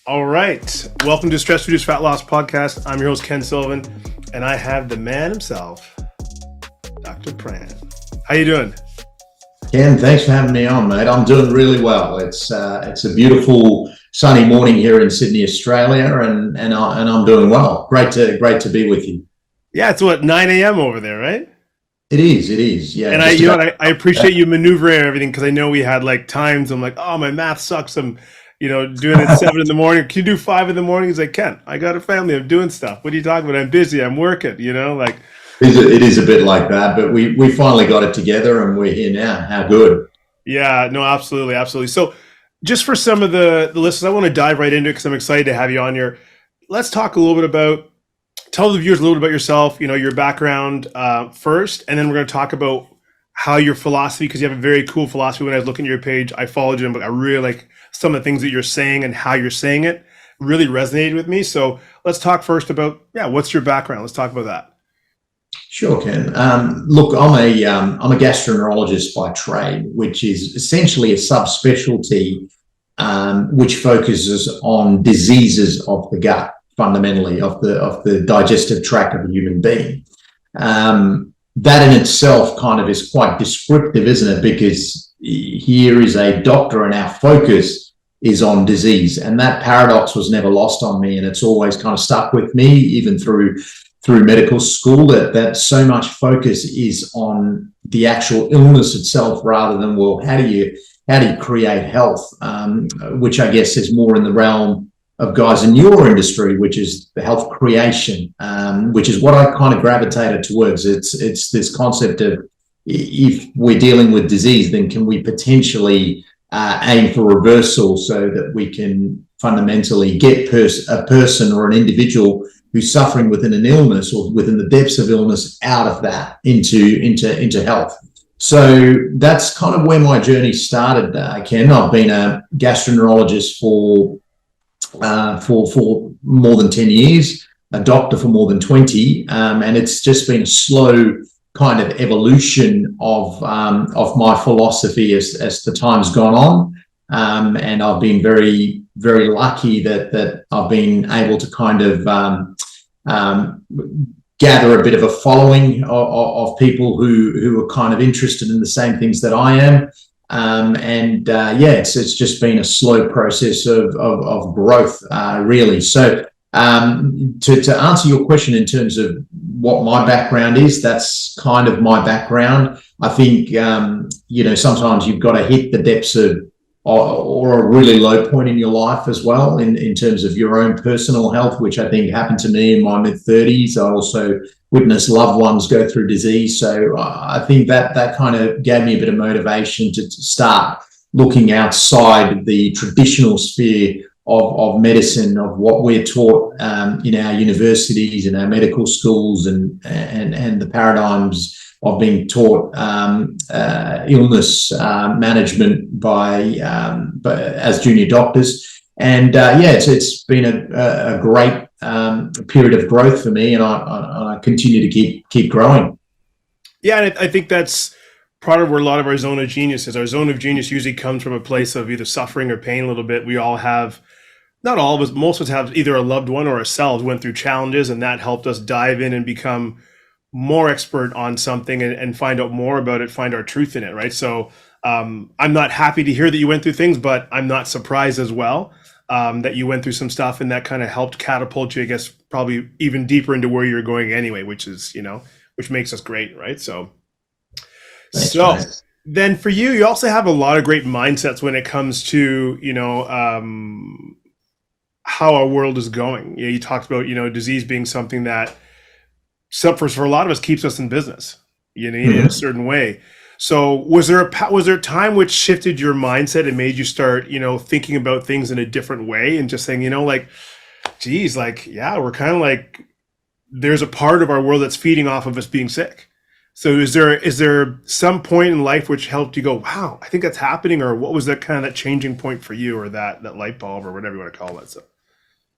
All right. Welcome to Stress Reduced Fat Loss Podcast. I'm your host, Ken Sullivan, and I have the man himself, Dr. Pran. How you doing? Ken, thanks for having me on, mate. I'm doing really well. It's a beautiful sunny morning here in Sydney, Australia, and I'm doing well. Great to be with you. Yeah, it's 9 a.m. over there, right? It is. Yeah. And I appreciate you maneuvering everything because I know we had like times I'm like, oh, my math sucks. I'm doing it 7 in the morning. Can you do 5 in the morning? He's like, Ken, I got a family. I'm doing stuff. What are you talking about? I'm busy. I'm working, like. It is a bit like that, but we finally got it together and we're here now. How good. Yeah, no, absolutely. Absolutely. So just for some of the listeners, I want to dive right into it because I'm excited to have you on here. Let's talk a little bit about, tell the viewers a little bit about yourself, your background first, and then we're going to talk about how your philosophy, because you have a very cool philosophy. When I was looking at your page, I followed you, but I really like some of the things that you're saying and how you're saying it really resonated with me. So let's talk first about, what's your background? Let's talk about that. Sure, Ken. Look, I'm a gastroenterologist by trade, which is essentially a subspecialty which focuses on diseases of the gut, fundamentally of the digestive tract of a human being. That in itself kind of is quite descriptive, isn't it? Because here is a doctor and our focus is on disease, and that paradox was never lost on me, and it's always kind of stuck with me, even through medical school, that so much focus is on the actual illness itself rather than, well, how do you create health, which I guess is more in the realm of guys in your industry, which is the health creation, which is what I kind of gravitated towards. It's this concept of, if we're dealing with disease, then can we potentially aim for reversal so that we can fundamentally get a person or an individual who's suffering within an illness or within the depths of illness out of that into health. So that's kind of where my journey started, Ken. I've been a gastroenterologist for more than 10 years, a doctor for more than 20, and it's just been a slow kind of evolution of my philosophy as the time's gone on, and I've been very, very lucky that I've been able to kind of gather a bit of a following of people who are kind of interested in the same things that I am. It's just been a slow process of growth, really. So to answer your question in terms of what my background is, that's kind of my background. I think, sometimes you've got to hit the depths of or a really low point in your life as well in terms of your own personal health, which I think happened to me in my mid-30s. I also witnessed loved ones go through disease. So I think that kind of gave me a bit of motivation to start looking outside the traditional sphere of medicine, of what we're taught in our universities and our medical schools and the paradigms of being taught illness management by as junior doctors, and it's been a great period of growth for me, and I continue to keep growing. Yeah, and I think that's part of where a lot of our zone of genius is. Our zone of genius usually comes from a place of either suffering or pain a little bit. We all have, not all of us, most of us have either a loved one or ourselves went through challenges, and that helped us dive in and become more expert on something and find out more about it, find our truth in it, right? So I'm not happy to hear that you went through things, but I'm not surprised as well that you went through some stuff, and that kind of helped catapult you, I guess, probably even deeper into where you're going anyway, which is, which makes us great, right? So, Thanks. Then for you, you also have a lot of great mindsets when it comes to, how our world is going. You talked about, disease being something that, for a lot of us, keeps us in business, in a certain way. So was there a time which shifted your mindset and made you start, thinking about things in a different way and just saying, we're kind of like, there's a part of our world that's feeding off of us being sick. So is there some point in life which helped you go, wow, I think that's happening? Or what was that kind of that changing point for you, or that light bulb, or whatever you want to call it? So.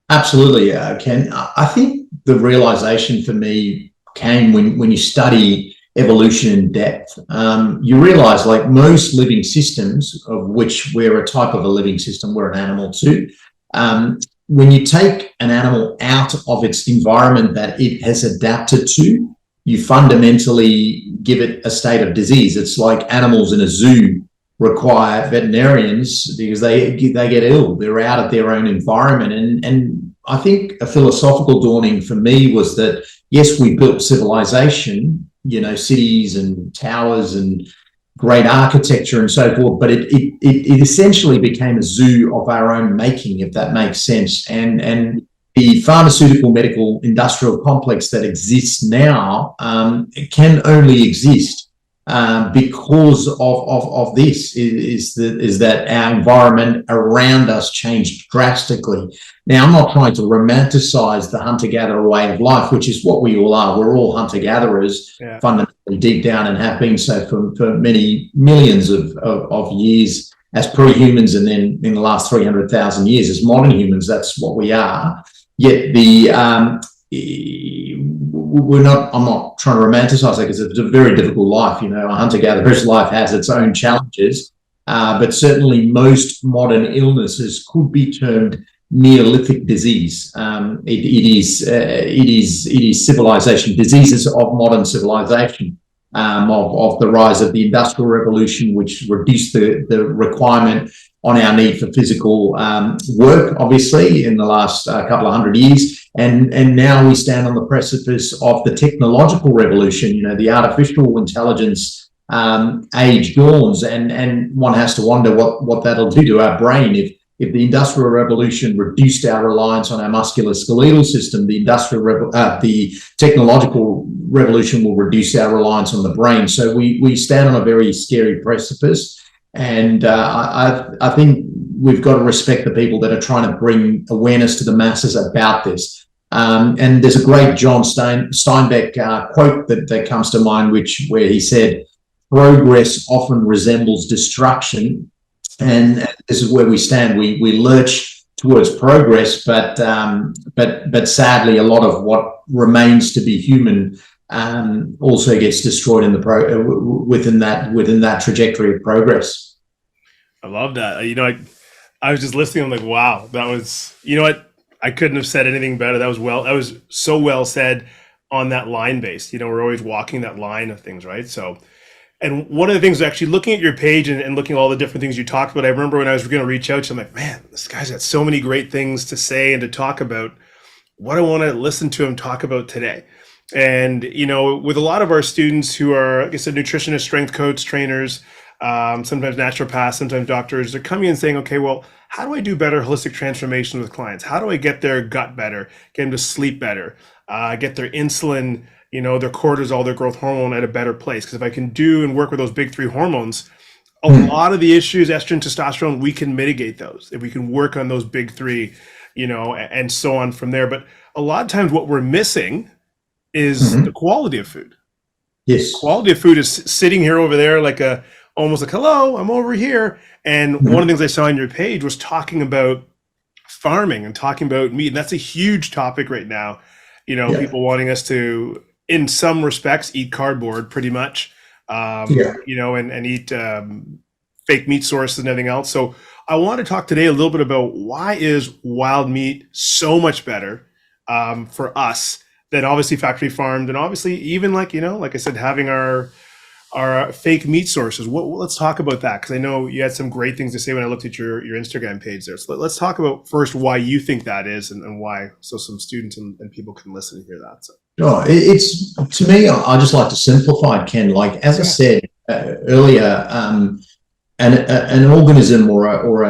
Absolutely, Ken. I think the realization for me came when you study evolution in depth. You realize, like most living systems, of which we're a type of a living system, we're an animal too, when you take an animal out of its environment that it has adapted to, you fundamentally give it a state of disease. It's like animals in a zoo require veterinarians because they get ill. They're out of their own environment. And I think a philosophical dawning for me was that, yes, we built civilization, cities and towers and great architecture and so forth, but it essentially became a zoo of our own making, if that makes sense. And the pharmaceutical, medical, industrial complex that exists now can only exist because of this, is that our environment around us changed drastically. Now, I'm not trying to romanticize the hunter-gatherer way of life, which is what we all are. We're all hunter-gatherers, fundamentally deep down, and have been so for many millions of years as pre-humans, and then in the last 300,000 years as modern humans. That's what we are. Yet I'm not trying to romanticize it, because it's a very difficult life. A hunter-gatherer's life has its own challenges, but certainly most modern illnesses could be termed Neolithic disease. It is civilization, diseases of modern civilization, of the rise of the Industrial Revolution, which reduced the requirement on our need for physical work, obviously, in the last couple of hundred years. And now we stand on the precipice of the technological revolution. The artificial intelligence age dawns, and one has to wonder what that'll do to our brain. If the Industrial Revolution reduced our reliance on our musculoskeletal system, the technological revolution will reduce our reliance on the brain. So we stand on a very scary precipice. And I think we've got to respect the people that are trying to bring awareness to the masses about this. And there's a great John Steinbeck quote that comes to mind, where he said, "Progress often resembles destruction." And this is where we stand. We lurch towards progress, but sadly, a lot of what remains to be human also gets destroyed within that trajectory of progress. I love that. I was just listening. I'm like, wow, that was, I couldn't have said anything better. That was so well said on that line based. We're always walking that line of things, right? So, and one of the things, actually looking at your page and looking at all the different things you talked about, I remember when I was going to reach out to you, I'm like, man, this guy's got so many great things to say and to talk about. What I want to listen to him talk about today. And, with a lot of our students who are, like I said, nutritionists, strength coach, trainers, sometimes naturopaths, sometimes doctors, they're coming in saying, okay, well, how do I do better holistic transformation with clients? How do I get their gut better, get them to sleep better, get their insulin, their cortisol, their growth hormone at a better place? Because if I can do and work with those big three hormones, a lot of the issues, estrogen, testosterone, we can mitigate those if we can work on those big three, and so on from there. But a lot of times what we're missing is the quality of food. Yes. Quality of food is sitting here over there almost like, hello, I'm over here. And one of the things I saw on your page was talking about farming and talking about meat. And that's a huge topic right now. People wanting us to, in some respects, eat cardboard pretty much, and eat fake meat sources and everything else. So I want to talk today a little bit about why is wild meat so much better for us than obviously factory farmed, and obviously even like I said, having our fake meat sources. Let's talk about that, because I know you had some great things to say when I looked at your Instagram page there. So let's talk about first why you think that is, and why, so some students and people can listen and hear that. So. Sure. It's, to me, I just like to simplify it, Ken. Like, as I said earlier, an organism or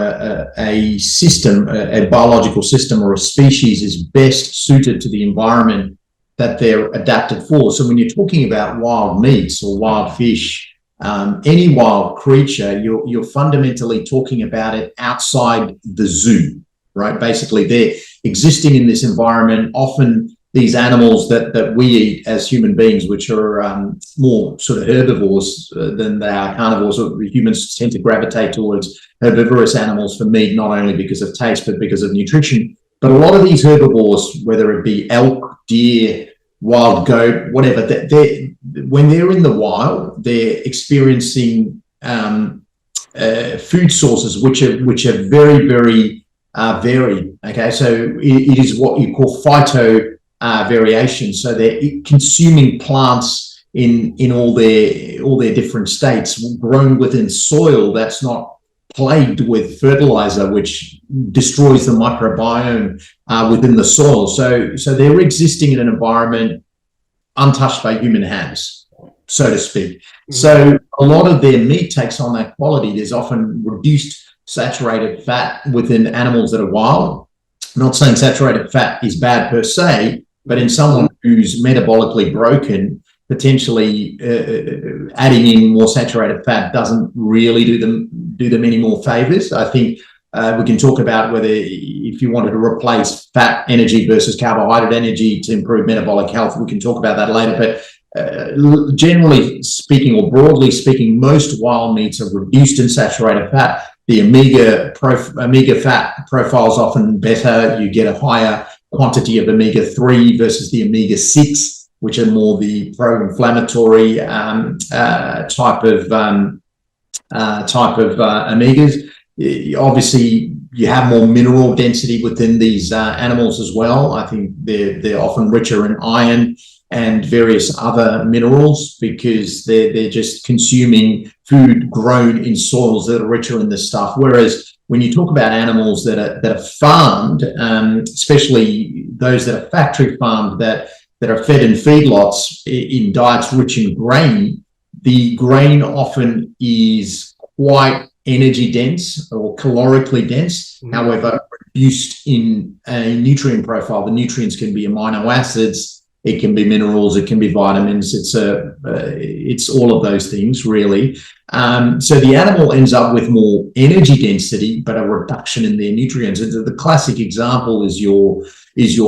a system, a biological system or a species is best suited to the environment that they're adapted for. So when you're talking about wild meats or wild fish, any wild creature, you're fundamentally talking about it outside the zoo, right? Basically, they're existing in this environment. Often these animals that we eat as human beings, which are more sort of herbivores than they are carnivores, or humans tend to gravitate towards herbivorous animals for meat, not only because of taste, but because of nutrition. But a lot of these herbivores, whether it be elk, deer, wild goat, whatever, when they're in the wild, they're experiencing food sources which are very, very vary. Okay, so it is what you call phyto variation. So they're consuming plants in all their different states, grown within soil that's not plagued with fertilizer, which destroys the microbiome within the soil. So they're existing in an environment untouched by human hands, so to speak. Mm-hmm. So a lot of their meat takes on that quality. There's often reduced saturated fat within animals that are wild. I'm not saying saturated fat is bad per se, but in someone who's metabolically broken, potentially adding in more saturated fat doesn't really do them any more favors. I think we can talk about whether, if you wanted to replace fat energy versus carbohydrate energy to improve metabolic health, we can talk about that later. But generally speaking, or broadly speaking, most wild meats are reduced in saturated fat. The omega fat profile is often better. You get a higher quantity of omega-3 versus the omega-6, which are more the pro-inflammatory type of omegas. Obviously, you have more mineral density within these animals as well. I think they're often richer in iron and various other minerals because they're just consuming food grown in soils that are richer in this stuff. Whereas when you talk about animals that are farmed, especially those that are factory farmed, that are fed in feedlots in diets rich in grain, the grain often is quite energy dense or calorically dense, however, reduced in a nutrient profile. The nutrients can be amino acids, it can be minerals, it can be vitamins. It's all of those things, really. So the animal ends up with more energy density, but a reduction in their nutrients. The classic example is your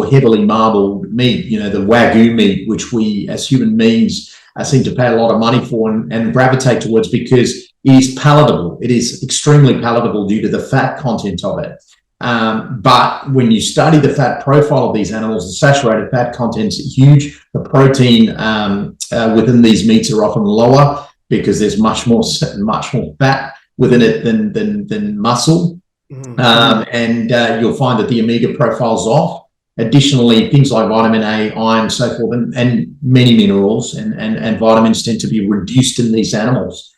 heavily marbled meat, the Wagyu meat, which we as human beings seem to pay a lot of money for and gravitate towards because it is palatable. It is extremely palatable due to the fat content of it. But when you study the fat profile of these animals, the saturated fat content is huge. The protein within these meats are often lower because there's much more fat within it than muscle. And you'll find that the omega profile's off. Additionally, things like vitamin A, iron, so forth, and many minerals and vitamins tend to be reduced in these animals.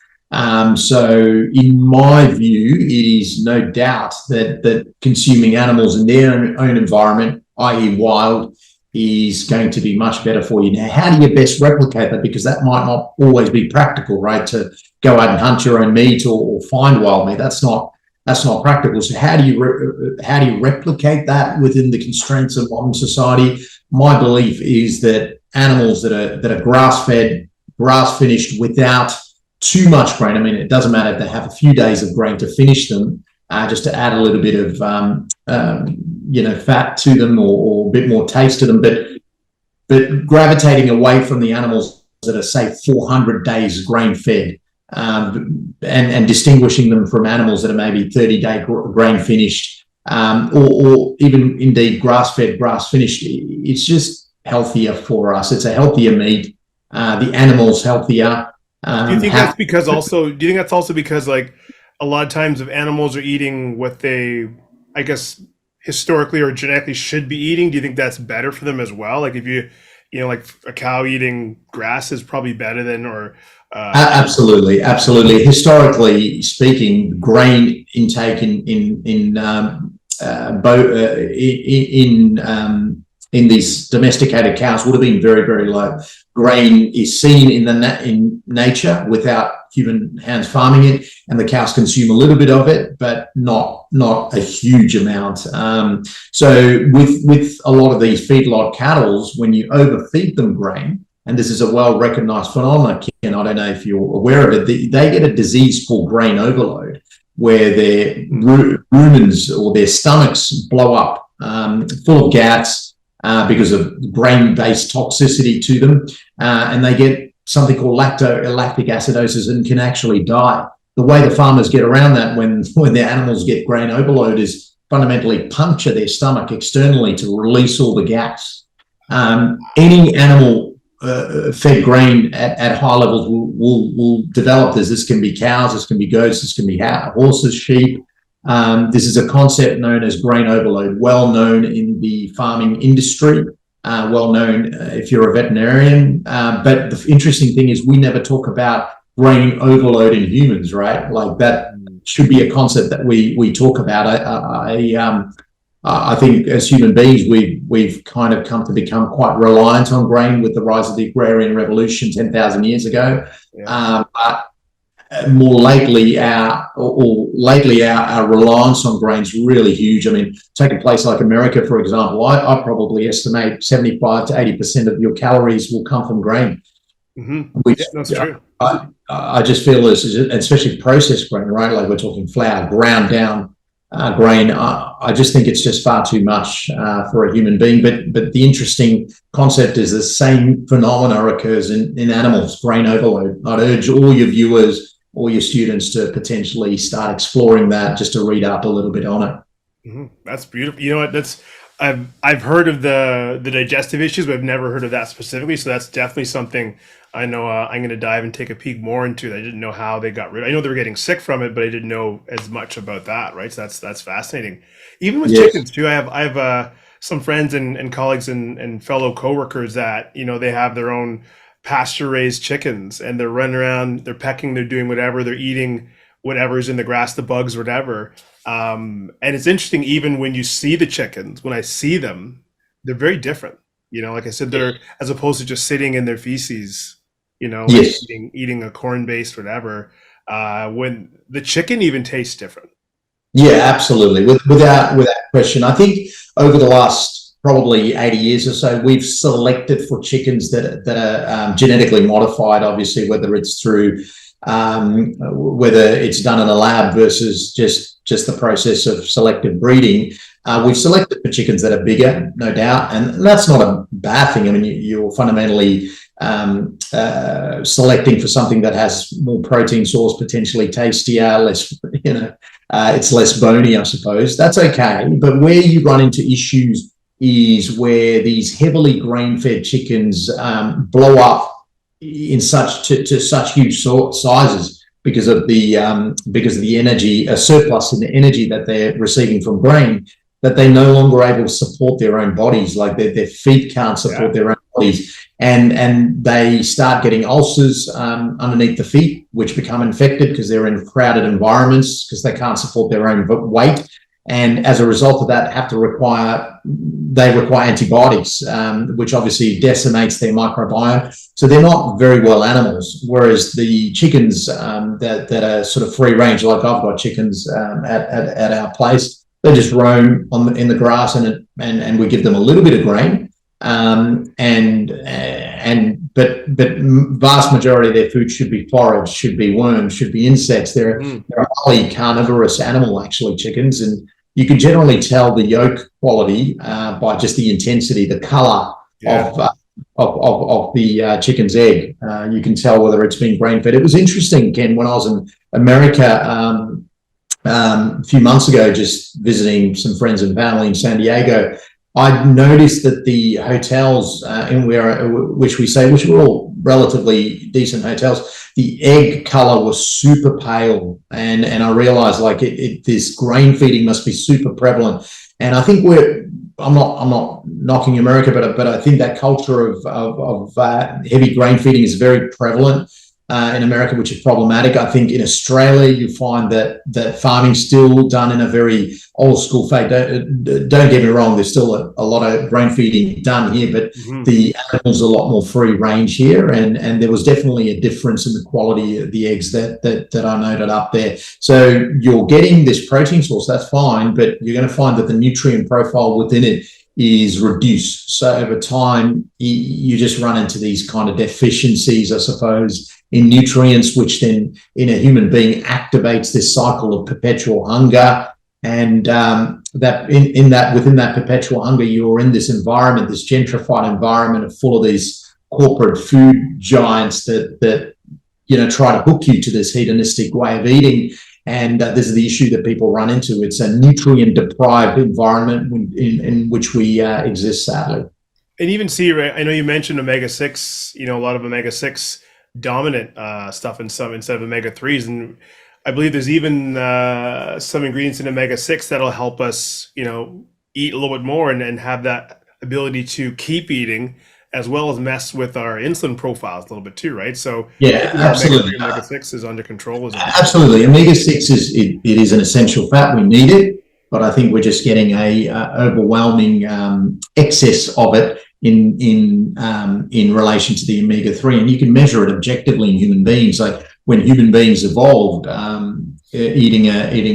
So in my view, it is no doubt that consuming animals in their own environment, i.e. wild, is going to be much better for you. Now, how do you best replicate that? Because that might not always be practical, right? To go out and hunt your own meat or find wild meat. That's not practical. So how do you replicate that within the constraints of modern society? My belief is that animals that are grass-fed, grass-finished without too much grain. I mean, it doesn't matter if they have a few days of grain to finish them, just to add a little bit of fat to them or a bit more taste to them. But gravitating away from the animals that are, say, 400 days grain-fed, and distinguishing them from animals that are maybe 30-day grain finished, or even indeed grass-fed, grass-finished. It's just healthier for us. It's a healthier meat. The animal's healthier. Do you think that's because also? Do you think that's also because, like, a lot of times if animals are eating what they, I guess, historically or genetically should be eating, do you think that's better for them as well? Like if like a cow eating grass is probably better than Absolutely. Historically speaking, grain intake in these domesticated cows would have been very, very low. Grain is seen in nature without human hands farming it, and the cows consume a little bit of it, but not a huge amount. So with a lot of these feedlot cattle, when you overfeed them grain, and this is a well-recognized phenomenon, Ken, I don't know if you're aware of it, they get a disease called grain overload, where their rumens or their stomachs blow up full of gas, because of grain-based toxicity to them, and they get something called lactic acidosis and can actually die. The way the farmers get around that when their animals get grain overload is fundamentally puncture their stomach externally to release all the gas. Any animal fed grain at high levels will develop this. This can be cows, this can be goats, this can be horses, sheep, This is a concept known as grain overload, well known in the farming industry, well known if you're a veterinarian. But the interesting thing is we never talk about grain overload in humans, right? Like that should be a concept that we talk about. I think as human beings, we've kind of come to become quite reliant on grain with the rise of the agrarian revolution 10,000 years ago. Yeah. But more lately, our reliance on grain is really huge. I mean, take a place like America, for example. I probably estimate 75 to 80% of your calories will come from grain. Mm-hmm. Which Yeah, that's true. I just feel this is, especially processed grain, right? Like we're talking flour, ground down grain. I just think it's just far too much for a human being. But the interesting concept is the same phenomena occurs in animals, grain overload. I'd urge all your viewers, all your students to potentially start exploring that, just to read up a little bit on it. Mm-hmm. That's beautiful. You know what? I've heard of the digestive issues, but I've never heard of that specifically. So that's definitely something I know I'm going to dive and take a peek more into. I didn't know how they got rid. I know they were getting sick from it, but I didn't know as much about that. Right? So that's fascinating. Even with Yes. chickens too. I have some friends and colleagues and fellow coworkers that they have their own pasture raised chickens, and they're running around, they're pecking, they're doing whatever, they're eating whatever's in the grass, the bugs, whatever. And it's interesting, even when you see the chickens, when I see them, they're very different. Like I said, they're, as opposed to just sitting in their feces, and Yes. eating a corn based whatever. When the chicken even tastes different. Yeah, absolutely. Without question. I think over the last probably 80 years or so, we've selected for chickens that are genetically modified, obviously, whether it's through whether it's done in a lab versus just the process of selective breeding. We've selected for chickens that are bigger, no doubt, and that's not a bad thing. I mean, you're fundamentally selecting for something that has more protein source, potentially tastier, less, it's less bony, I suppose. That's okay. But where you run into issues is where these heavily grain-fed chickens blow up in such huge sizes because of the energy, a surplus in the energy that they're receiving from grain, that they're no longer able to support their own bodies. Like their feet can't support their own bodies, and they start getting ulcers underneath the feet, which become infected because they're in crowded environments because they can't support their own weight. And as a result of that, they require antibiotics, which obviously decimates their microbiome. So they're not very well animals. Whereas the chickens that are sort of free range, like I've got chickens at our place, they just roam in the grass, and we give them a little bit of grain, but vast majority of their food should be forage, should be worms, should be insects. They're a highly carnivorous animal, actually, chickens, and you can generally tell the yolk quality by just the intensity, the color of the chicken's egg. You can tell whether it's been grain fed. It was interesting, Ken, when I was in America a few months ago, just visiting some friends and family in San Diego. I noticed that the hotels which were all relatively decent hotels, the egg color was super pale, and I realized this grain feeding must be super prevalent. And I think I'm not knocking America, but I think that culture of heavy grain feeding is very prevalent in America, which is problematic. I think in Australia, you find that farming's still done in a very old school way. Don't get me wrong, there's still a lot of grain feeding done here, but the animals are a lot more free range here, and there was definitely a difference in the quality of the eggs that I noted up there. So you're getting this protein source, that's fine, but you're going to find that the nutrient profile within it is reduced. So over time, you just run into these kind of deficiencies, I suppose, in nutrients, which then in a human being activates this cycle of perpetual hunger. And that within that perpetual hunger, you're in this environment, this gentrified environment full of these corporate food giants that try to hook you to this hedonistic way of eating. And this is the issue that people run into. It's a nutrient deprived environment in which we exist, sadly. And even see, right, I know you mentioned omega-6, a lot of omega-6 dominant stuff instead of omega-3s. And I believe there's even some ingredients in omega-6 that'll help us, eat a little bit more and have that ability to keep eating as well as mess with our insulin profiles a little bit too, right? So Yeah, keeping our absolutely. omega-3, omega-6 is under control is important. Absolutely. Omega-6 it is an essential fat. We need it, but I think we're just getting a overwhelming excess of it in relation to the omega-3, and you can measure it objectively in human beings. Like when human beings evolved, eating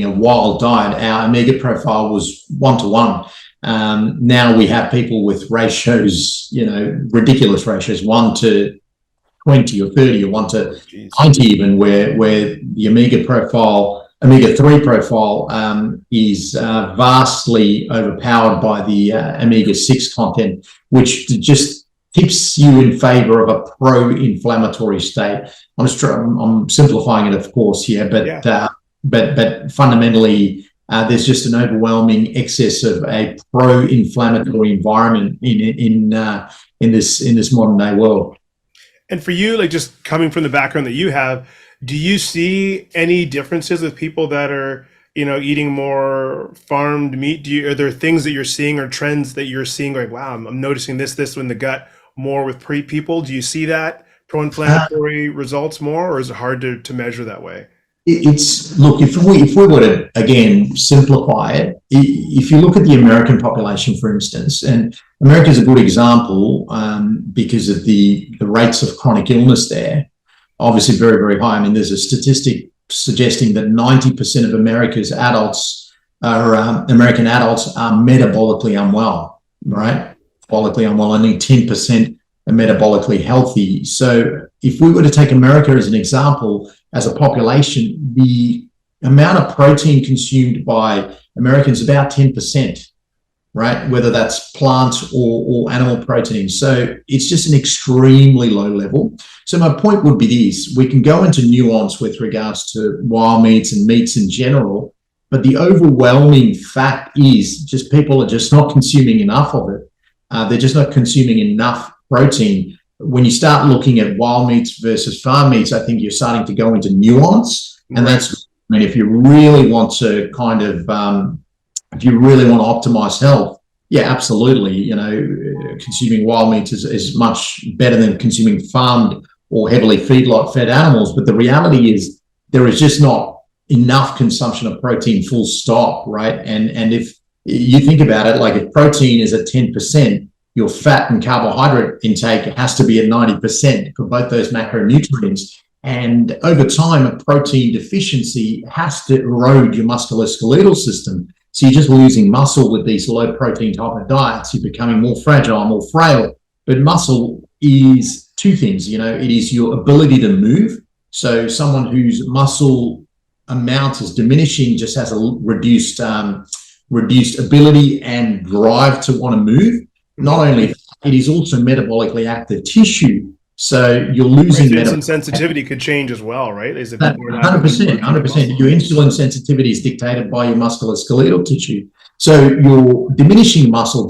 a wild diet, our omega profile was 1 to 1. Now we have people with ratios, ridiculous ratios, 1 to 20 or 30 or 1 to Jeez. 90 even, where the omega-3 profile is vastly overpowered by the omega-6 content, which just tips you in favor of a pro-inflammatory state. I'm simplifying it, of course, here, Yeah. but fundamentally, there's just an overwhelming excess of a pro-inflammatory environment in this modern day world. And for you, like just coming from the background that you have, do you see any differences with people that are, eating more farmed meat? Are there things that you're seeing or trends that you're seeing going, wow, I'm noticing this in the gut more with pre people? Do you see that pro-inflammatory results more, or is it hard to measure that way? It's look, if we were to again simplify it, if you look at the American population, for instance, and America is a good example because of the rates of chronic illness there, obviously very, very high. I mean, there's a statistic suggesting that 90% of American adults are metabolically unwell, right? Metabolically unwell, only 10% are metabolically healthy. So if we were to take America as an example, as a population, the amount of protein consumed by Americans is about 10%, right? Whether that's plant or animal protein. So it's just an extremely low level. So my point would be this: we can go into nuance with regards to wild meats and meats in general, but the overwhelming fact is just people are just not consuming enough of it. They're just not consuming enough protein. When you start looking at wild meats versus farm meats, I think you're starting to go into nuance, and Right. that's, I mean, if you really want to if you really want to optimize health, yeah, absolutely. Consuming wild meats is much better than consuming farmed or heavily feedlot fed animals. But the reality is there is just not enough consumption of protein, full stop, right? And if you think about it, like if protein is at 10%, your fat and carbohydrate intake has to be at 90% for both those macronutrients. And over time, a protein deficiency has to erode your musculoskeletal system. So you're just losing muscle with these low protein type of diets. You're becoming more fragile, more frail. But muscle is two things, it is your ability to move. So someone whose muscle amount is diminishing just has a reduced ability and drive to want to move. Not only it is also metabolically active tissue, so you're Right. losing So metabolic. insulin sensitivity could change as well, right? Is if That people are not getting 100%, protein and 100%. muscle. Your insulin sensitivity is dictated by your musculoskeletal tissue. So you're diminishing muscle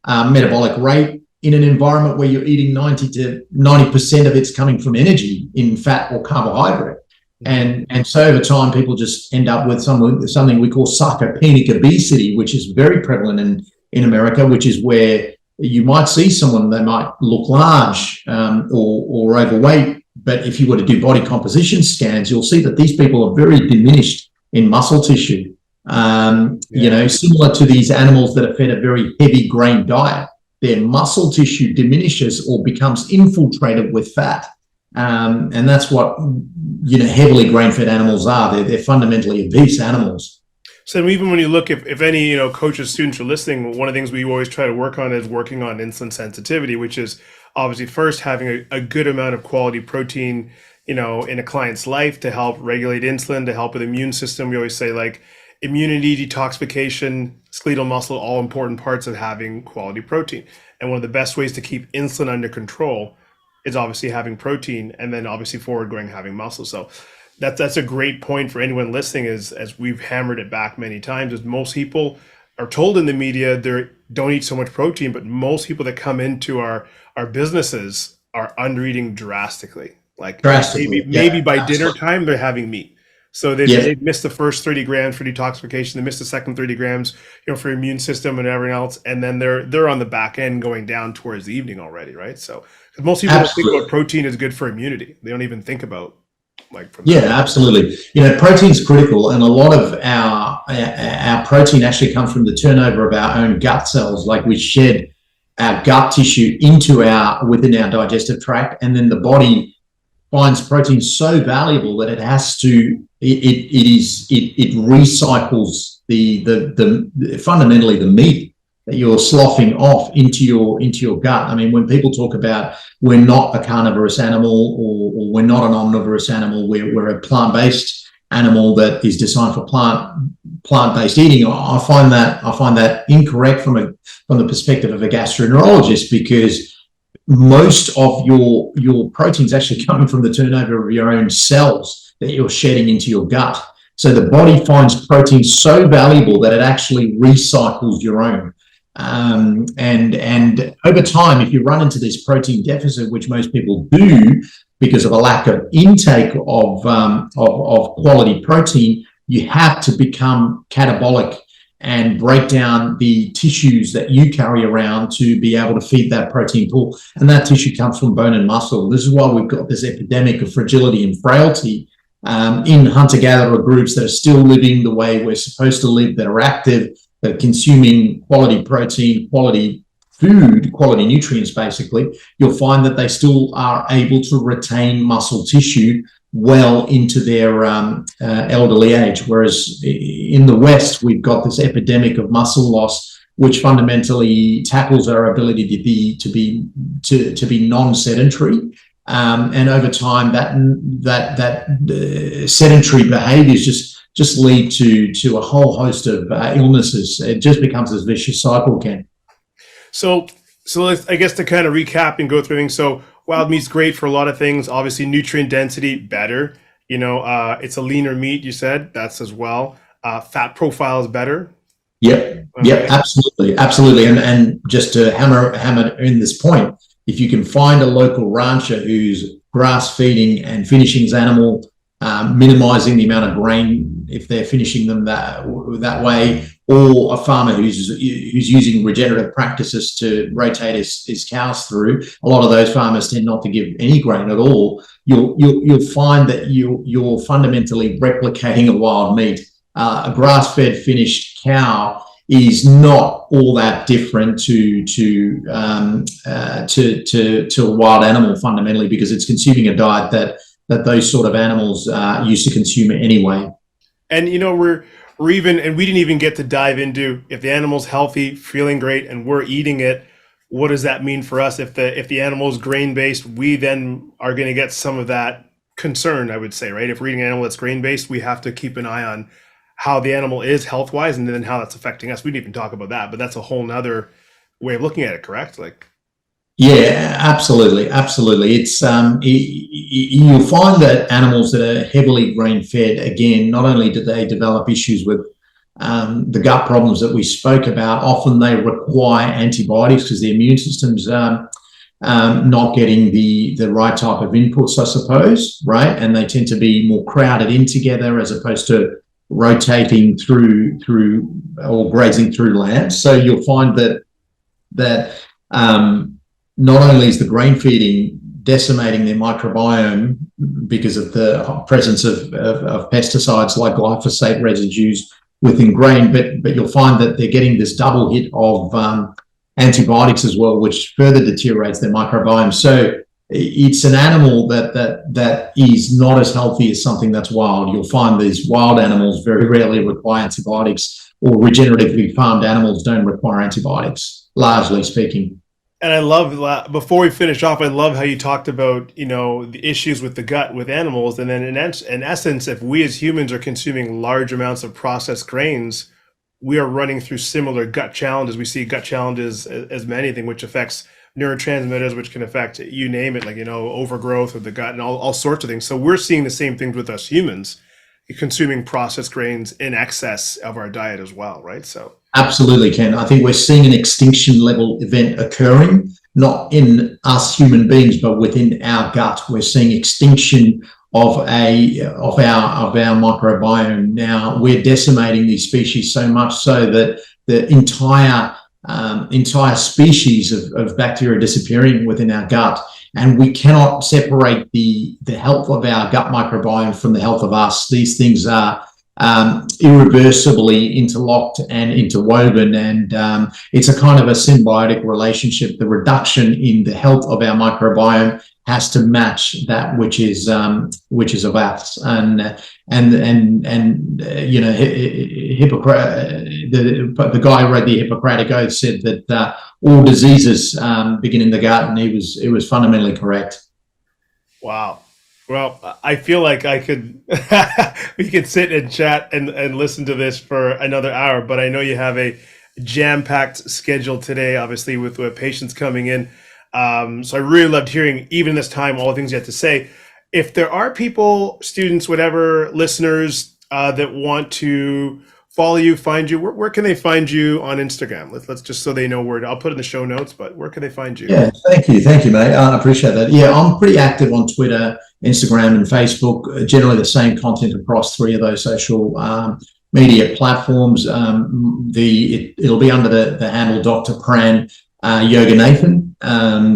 metabolic rate in an environment where you're eating 90 to 90% of it's coming from energy in fat or carbohydrate. And so over time, people just end up with something we call sarcopenic obesity, which is very prevalent in America, which is where you might see someone, they might look large or overweight, but if you were to do body composition scans, you'll see that these people are very diminished in muscle tissue. Similar to these animals that are fed a very heavy grain diet, their muscle tissue diminishes or becomes infiltrated with fat. And that's what, heavily grain-fed animals are. They're fundamentally obese animals. So even when you look, if any coaches, students are listening, one of the things we always try to work on is working on insulin sensitivity, which is obviously first having a good amount of quality protein, in a client's life to help regulate insulin, to help with the immune system. We always say like immunity, detoxification, skeletal muscle, all important parts of having quality protein. And one of the best ways to keep insulin under control is obviously having protein, and then obviously forward going having muscle. So that's a great point for anyone listening, is as we've hammered it back many times, is most people are told in the media they don't eat so much protein, but most people that come into our businesses are under eating drastically. Like Drastically, maybe yeah. by dinner time they're having meat. So Yeah, they've missed the first 30 grams for detoxification. They missed the second 30 grams, for immune system and everything else. And then they're on the back end going down towards the evening already, right? So 'cause most people don't think absolutely. about protein is good for immunity. They don't even think about like from Yeah, that. absolutely. Protein's critical, and a lot of our protein actually comes from the turnover of our own gut cells. Like we shed our gut tissue into our within our digestive tract, and then the body finds protein so valuable that it has to it recycles the fundamentally the meat that you're sloughing off into your gut. I mean, when people talk about we're not a carnivorous animal, or we're not an omnivorous animal, we're a plant-based animal that is designed for plant-based eating, I find that incorrect from the perspective of a gastroenterologist, because most of your proteins actually coming from the turnover of your own cells that you're shedding into your gut. So the body finds protein so valuable that it actually recycles your own. And over time, if you run into this protein deficit, which most people do because of a lack of intake of quality protein, you have to become catabolic and break down the tissues that you carry around to be able to feed that protein pool. And that tissue comes from bone and muscle. This is why we've got this epidemic of fragility and frailty in hunter-gatherer groups that are still living the way we're supposed to live, that are active, that are consuming quality protein, quality food, quality nutrients, basically. You'll find that they still are able to retain muscle tissue well into their elderly age. Whereas in the West, we've got this epidemic of muscle loss, which fundamentally tackles our ability to be non-sedentary. And over time, that sedentary behaviors just lead to a whole host of illnesses. It just becomes this vicious cycle, Ken. So let's, I guess, to kind of recap and go through things. So wild meat's great for a lot of things. Obviously, nutrient density better. It's a leaner meat. You said that's as well. Fat profile is better. Yep, Okay. absolutely. And just to hammer in this point, if you can find a local rancher who's grass feeding and finishing his animal, minimizing the amount of grain if they're finishing them that way, or a farmer who's using regenerative practices to rotate his cows through. A lot of those farmers tend not to give any grain at all. You'll find that you're fundamentally replicating a wild meat. A grass-fed finished cow is not all that different to a wild animal fundamentally, because it's consuming a diet that those sort of animals used to consume anyway. And we're even, and we didn't even get to dive into if the animal's healthy, feeling great, and we're eating it. What does that mean for us? If the animal is grain based, we then are going to get some of that concern, I would say, right? If we're eating an animal that's grain based, we have to keep an eye on how the animal is health wise, and then how that's affecting us. We didn't even talk about that, but that's a whole nother way of looking at it, correct? Like, Yeah, absolutely. It's you'll find that animals that are heavily grain fed, again, not only do they develop issues with the gut problems that we spoke about, often they require antibiotics because the immune system's not getting the right type of inputs, I suppose, right? And they tend to be more crowded in together as opposed to rotating through or grazing through land. So you'll find that not only is the grain feeding decimating their microbiome because of the presence of pesticides like glyphosate residues within grain, but you'll find that they're getting this double hit of antibiotics as well, which further deteriorates their microbiome. So it's an animal that is not as healthy as something that's wild. You'll find these wild animals very rarely require antibiotics, or regeneratively farmed animals don't require antibiotics, largely speaking. and I love, before we finish off, I love how you talked about, the issues with the gut with animals. And then in essence, if we as humans are consuming large amounts of processed grains, we are running through similar gut challenges. We see gut challenges as anything, which affects neurotransmitters, which can affect, you name it, like, overgrowth of the gut and all sorts of things. So we're seeing the same things with us humans, consuming processed grains in excess of our diet as well, right? So Absolutely, Ken. I think we're seeing an extinction level event occurring, not in us human beings, but within our gut. We're seeing extinction our microbiome. Now we're decimating these species so much so that the entire species of bacteria are disappearing within our gut, and we cannot separate the health of our gut microbiome from the health of us. These things are irreversibly interlocked and interwoven, and it's a kind of a symbiotic relationship. The reduction in the health of our microbiome has to match that which is of us. You know, the guy who read the Hippocratic Oath said that all diseases begin in the gut, and he was fundamentally correct. Wow. Well, I feel like we could sit and chat and listen to this for another hour, but I know you have a jam-packed schedule today, obviously with patients coming in. So I really loved hearing, even this time, all the things you had to say. If there are people, students, whatever, listeners that want to follow you, find you, where can they find you on Instagram? Let's just so they know where I'll put in the show notes, but where can they find you? Yeah, thank you, mate. I appreciate that. Yeah, I'm pretty active on Twitter, Instagram, and Facebook. Generally, the same content across three of those social media platforms. It'll be under the handle Dr. Pran Yoganathan.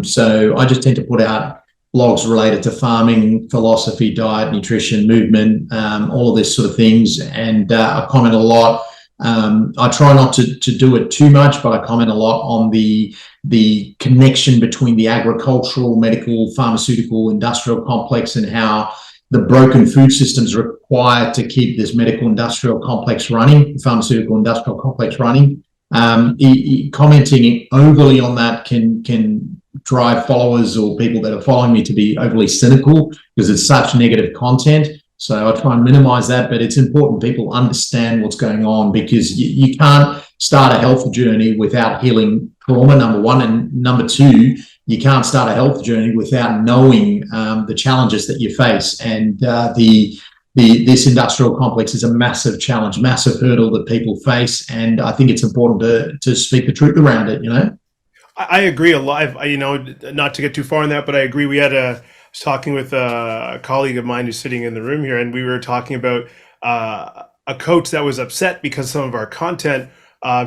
So I just tend to put out blogs related to farming, philosophy, diet, nutrition, movement, all of this sort of things. And I comment a lot. I try not to do it too much, but I comment a lot on the connection between the agricultural, medical, pharmaceutical, industrial complex, and how the broken food systems required to keep this medical industrial complex running, pharmaceutical industrial complex running. Commenting overly on that can drive followers or people that are following me to be overly cynical because it's such negative content. So I try and minimize that, but it's important people understand what's going on, because you can't start a health journey without healing trauma, number one. And number two, you can't start a health journey without knowing the challenges that you face. And this industrial complex is a massive challenge, massive hurdle that people face. And I think it's important to speak the truth around it, you know? I agree a lot. You know, not to get too far on that, but I agree. I was talking with a colleague of mine who's sitting in the room here, and we were talking about a coach that was upset because some of our content,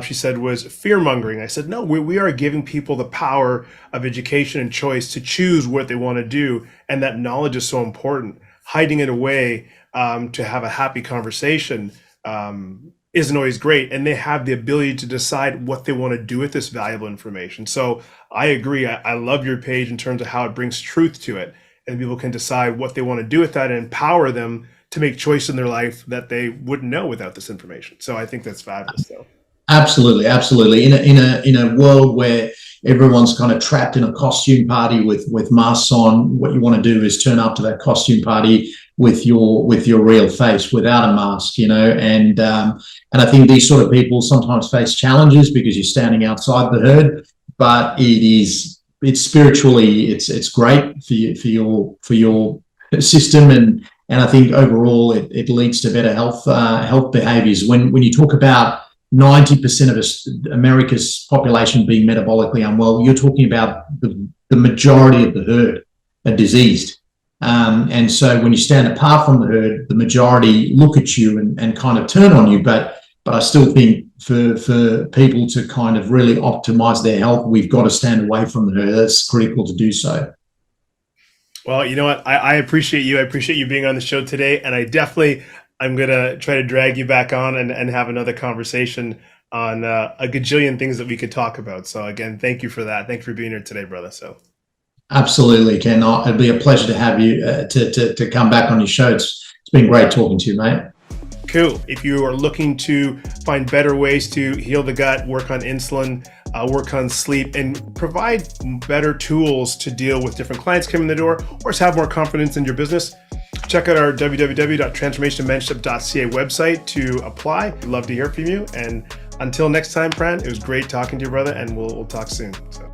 she said, was fear mongering. I said, no, we are giving people the power of education and choice to choose what they want to do. And that knowledge is so important. Hiding it away to have a happy conversation isn't always great, and they have the ability to decide what they want to do with this valuable information. So I agree. I love your page in terms of how it brings truth to it, and people can decide what they want to do with that and empower them to make choices in their life that they wouldn't know without this information. So I think that's fabulous, though. Absolutely. In a world where everyone's kind of trapped in a costume party with masks on, what you want to do is turn up to that costume party with your real face, without a mask, you know. And I think these sort of people sometimes face challenges because you're standing outside the herd, but it's spiritually it's great for your system, and I think overall it leads to better health behaviors. When you talk about 90% of America's population being metabolically unwell, you're talking about the majority of the herd are diseased. And so when you stand apart from the herd, the majority look at you and kind of turn on you. But I still think for people to kind of really optimize their health, we've got to stand away from the herd. That's critical to do so. Well, you know what? I appreciate you. I appreciate you being on the show today. And I'm going to try to drag you back on and have another conversation on a gajillion things that we could talk about. So again, thank you for that. Thanks for being here today, brother. So. Absolutely, Ken. It'd be a pleasure to have you to come back on your show. It's been great talking to you, mate. Cool. If you are looking to find better ways to heal the gut, work on insulin, work on sleep, and provide better tools to deal with different clients coming in the door, or just have more confidence in your business, check out our www.transformationmentorship.ca website to apply. We'd love to hear from you. And until next time, Pran, it was great talking to you, brother, and we'll talk soon. So.